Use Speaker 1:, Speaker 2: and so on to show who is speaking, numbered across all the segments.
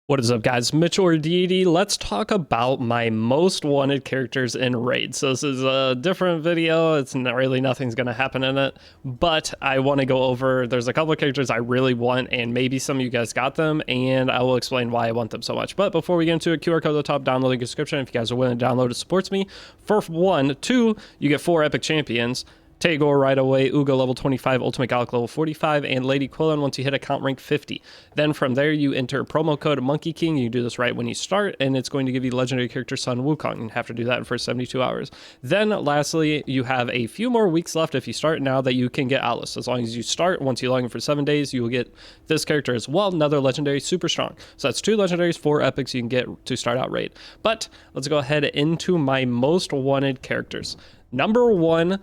Speaker 1: What is up, guys? Mitchell or Deity. Let's talk about my most wanted characters in Raid. So this is a different video. It's not really nothing's going to happen in it, but I want to go over, there's a couple of characters I really want, and maybe some of you guys got them, and I will explain why I want them so much. But before we get into it, QR code at the top, download the description. If you guys are willing to download, it supports me. For one, two, you get 4 epic champions. Tagoar right away, Uga level 25, Ultimate Gallic level 45, and Lady Quillen once you hit account rank 50. Then from there you enter promo code Monkey King. You do this right when you start, and it's going to give you legendary character Sun Wukong. You have to do that in first 72 hours. Then lastly, you have a few more weeks left if you start now that you can get Alice. As long as you start, once you log in for 7 days, you will get this character as well, another legendary super strong. So that's 2 legendaries, 4 epics you can get to start out Raid. But let's go ahead into my most wanted characters. Number 1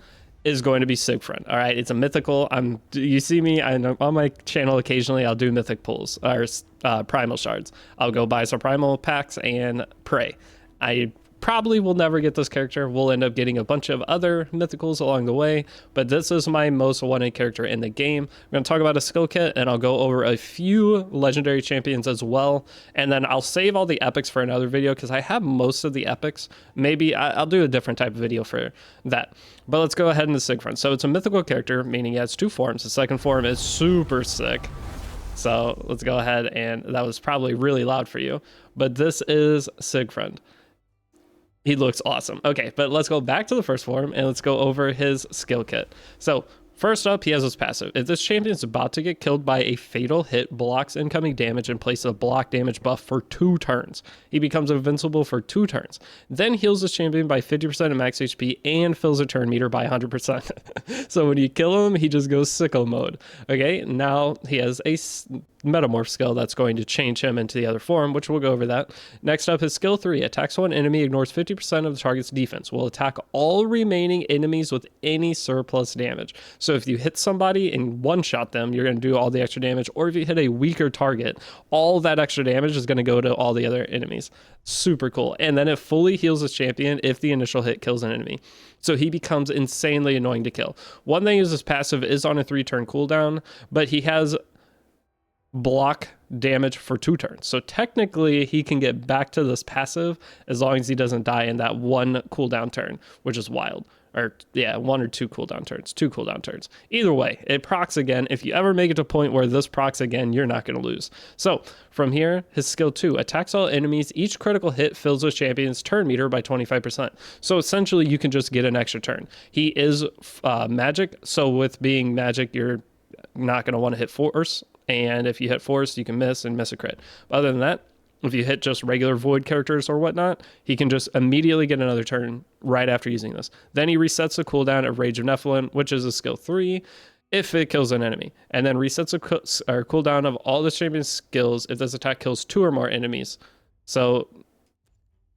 Speaker 1: is going to be Siegfrund. All right, it's a mythical. You see me on my channel occasionally. I'll do mythic pulls or primal shards. I'll go buy some primal packs and pray. I probably will never get this character. We'll end up getting a bunch of other mythicals along the way, but this is my most wanted character in the game. I'm going to talk about a skill kit, and I'll go over a few legendary champions as well, and then I'll save all the epics for another video because I have most of the epics. Maybe I'll do a different type of video for that. But let's go ahead into Siegfrund. So it's a mythical character, meaning it has 2 forms. The second form is super sick. So let's go ahead, and that was probably really loud for you, but this is Siegfrund. He looks awesome. Okay, but let's go back to the first form and let's go over his skill kit. So first up, he has his passive. If this champion is about to get killed by a fatal hit, blocks incoming damage and places a block damage buff for 2 turns. He becomes invincible for 2 turns. Then heals this champion by 50% of max HP and fills a turn meter by 100%. So when you kill him, he just goes sicko mode. Okay, now he has a metamorph skill that's going to change him into the other form, which we'll go over that. Next up, his skill 3 attacks one enemy, ignores 50% of the target's defense, will attack all remaining enemies with any surplus damage. So if you hit somebody and one-shot them, you're going to do all the extra damage, or if you hit a weaker target, all that extra damage is going to go to all the other enemies. Super cool. And then it fully heals his champion if the initial hit kills an enemy. So he becomes insanely annoying to kill. One thing is his passive is on a 3-turn cooldown, but he has block damage for 2 turns. So technically he can get back to this passive as long as he doesn't die in that 1 cooldown turn, which is wild. Or yeah, 1 or 2 cooldown turns, 2 cooldown turns. Either way, it procs again. If you ever make it to a point where this procs again, you're not going to lose. So from here, his skill 2 attacks all enemies. Each critical hit fills the champion's turn meter by 25%. So essentially you can just get an extra turn. He is magic. So with being magic, you're not going to want to hit force. And if you hit force, you can miss and miss a crit. Other than that, if you hit just regular void characters or whatnot, he can just immediately get another turn right after using this. Then he resets the cooldown of Rage of Nephilim, which is a skill 3, if it kills an enemy. And then resets the cooldown of all the champion's skills if this attack kills 2 or more enemies. So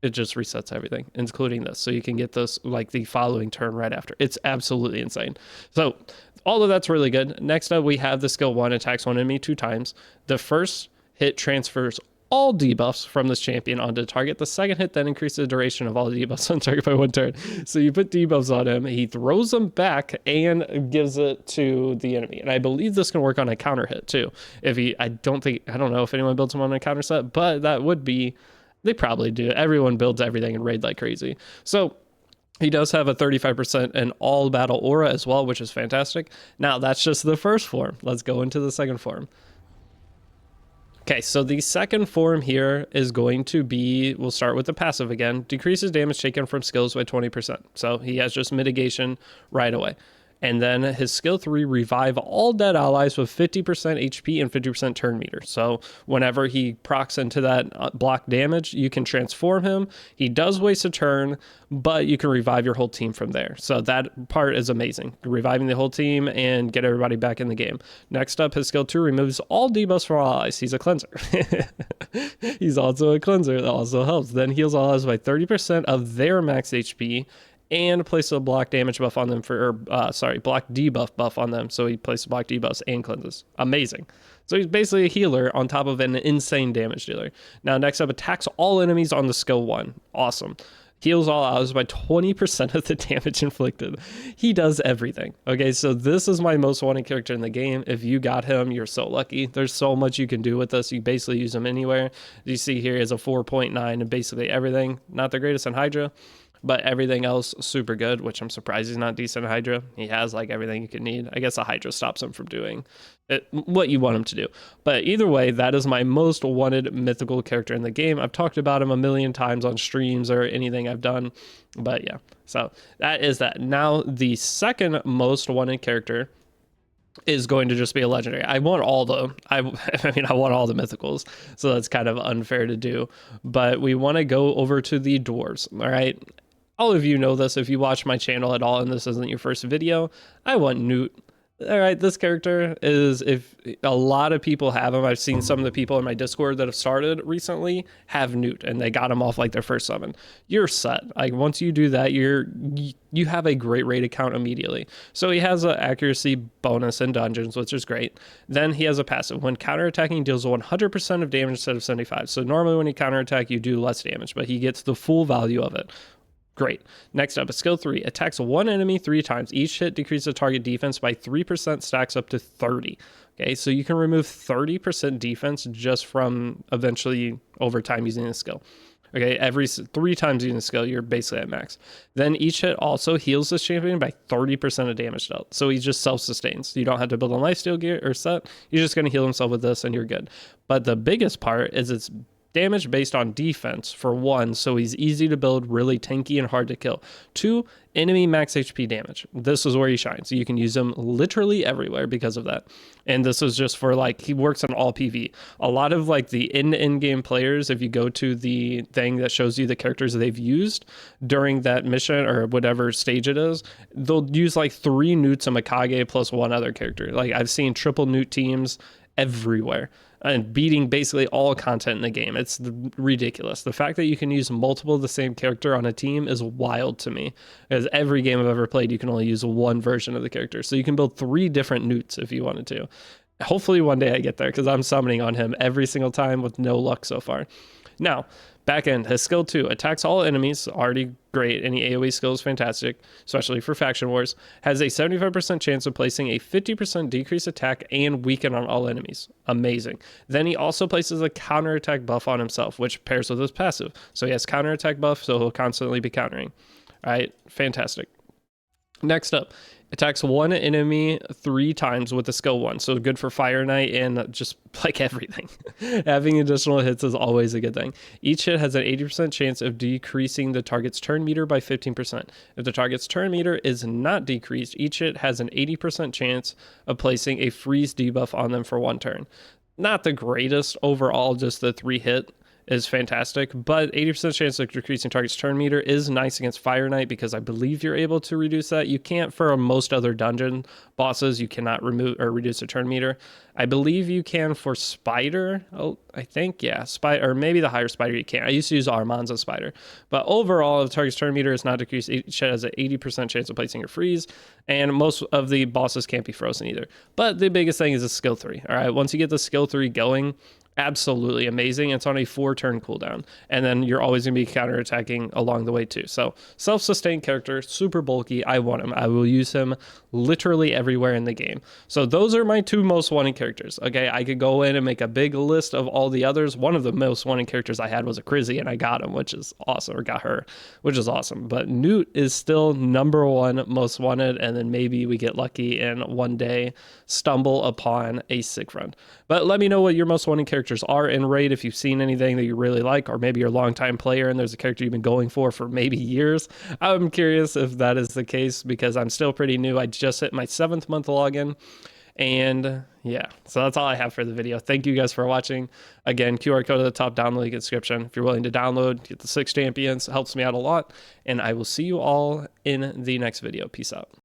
Speaker 1: it just resets everything, including this. So you can get this like the following turn right after. It's absolutely insane. So all of that's really good. Next up, we have the skill 1, attacks one enemy 2 times. The first hit transfers all debuffs from this champion onto the target. The second hit then increases the duration of all debuffs on target by 1 turn. So you put debuffs on him, he throws them back and gives it to the enemy. And I believe this can work on a counter hit too. I don't know if anyone builds him on a counter set, but that would be, they probably do. Everyone builds everything in Raid like crazy. So he does have a 35% in all battle aura as well, which is fantastic. Now that's just the first form. Let's go into the second form. Okay, so the second form here is going to be, we'll start with the passive again, decreases damage taken from skills by 20%. So he has just mitigation right away. And then his skill 3, revive all dead allies with 50% HP and 50% turn meter. So whenever he procs into that block damage, you can transform him. He does waste a turn, but you can revive your whole team from there. So that part is amazing. Reviving the whole team and get everybody back in the game. Next up, his skill 2 removes all debuffs from all allies. He's a cleanser. He's also a cleanser. That also helps. Then heals all allies by 30% of their max HP and place a block damage buff on them block debuff buff on them. So he places block debuffs and cleanses. Amazing. So he's basically a healer on top of an insane damage dealer. Now, next up, attacks all enemies on the skill 1. Awesome. heals all allies by 20% of the damage inflicted. He does everything. Okay, so this is my most wanted character in the game. If you got him, you're so lucky. There's so much you can do with this. You basically use him anywhere. You see here is a 4.9 and basically everything. Not the greatest in Hydra, but everything else super good, which I'm surprised he's not decent in Hydra. He has like everything you could need. I guess the Hydra stops him from doing what you want him to do. But either way, that is my most wanted mythical character in the game. I've talked about him a million times on streams or anything I've done. But yeah, so that is that. Now, the second most wanted character is going to just be a legendary. I want all the I want all the mythicals, so that's kind of unfair to do. But we want to go over to the dwarves. All right. All of you know this if you watch my channel at all and this isn't your first video. I want Gnut. All right, this character is, if a lot of people have him, I've seen some of the people in my Discord that have started recently have Gnut and they got him off like their first summon. You're set. Like once you do that, you have a great raid account immediately. So he has an accuracy bonus in dungeons, which is great. Then he has a passive. When counterattacking, deals 100% of damage instead of 75. So normally when you counterattack, you do less damage, but he gets the full value of it. Great. Next up, a skill 3. Attacks one enemy 3 times. Each hit decreases target defense by 3%, stacks up to 30. Okay, so you can remove 30% defense just from eventually over time using the skill. Okay, every 3 times using the skill, you're basically at max. Then each hit also heals this champion by 30% of damage dealt. So he just self-sustains. You don't have to build a lifesteal gear or set. You're just going to heal himself with this and you're good. But the biggest part is it's damage based on defense for 1, so he's easy to build, really tanky and hard to kill. 2, enemy max HP damage. This is where he shines. You can use him literally everywhere because of that. And this is just for like, he works on all PV. A lot of like the in-game players, if you go to the thing that shows you the characters they've used during that mission or whatever stage it is, they'll use like 3 Gnuts and Mikage plus 1 other character. Like I've seen triple Gnut teams everywhere and beating basically all content in the game. It's ridiculous. The fact that you can use multiple of the same character on a team is wild to me, because every game I've ever played, you can only use one version of the character. So you can build 3 different Gnuts if you wanted to. Hopefully one day I get there, because I'm summoning on him every single time with no luck so far. Now, back end, his skill 2, attacks all enemies, already great. Any AoE skill is fantastic, especially for faction wars. Has a 75% chance of placing a 50% decrease attack and weaken on all enemies. Amazing. Then he also places a counterattack buff on himself, which pairs with his passive. So he has counterattack buff, so he'll constantly be countering. All right, fantastic. Next up, attacks one enemy 3 times with a skill 1. So good for Fire Knight and just like everything. Having additional hits is always a good thing. Each hit has an 80% chance of decreasing the target's turn meter by 15%. If the target's turn meter is not decreased, each hit has an 80% chance of placing a freeze debuff on them for 1 turn. Not the greatest overall, just the 3 hit is fantastic, but 80% chance of decreasing target's turn meter is nice against Fire Knight, because I believe you're able to reduce that. You can't for most other dungeon bosses. You cannot remove or reduce the turn meter. I believe you can for Spider. Oh, I think, yeah, Spider, or maybe the higher Spider you can. I used to use Armand's as Spider, but overall, if the target's turn meter is not decreased, it has an 80% chance of placing your freeze, and most of the bosses can't be frozen either. But the biggest thing is a skill 3. All right, once you get the skill 3 going, absolutely amazing. It's on a 4-turn cooldown, and then you're always going to be counterattacking along the way too. So self-sustained character, super bulky. I want him. I will use him literally everywhere in the game. So those are my 2 most wanted characters. Okay, I could go in and make a big list of all the others. One of the most wanted characters I had was a Crizzy, and I got him, which is awesome, or got her, which is awesome. But Gnut is still #1 most wanted, and then maybe we get lucky and one day stumble upon a Siegfrund. But let me know what your most wanted characters are in raid, if you've seen anything that you really like, or maybe you're a longtime player and there's a character you've been going for maybe years. I'm curious if that is the case, because I'm still pretty new. I just hit my 7th month login, and yeah, so that's all I have for the video. Thank you guys for watching. Again, QR code at the top, down in the description. If you're willing to download, get the 6 champions, helps me out a lot, and I will see you all in the next video. Peace out.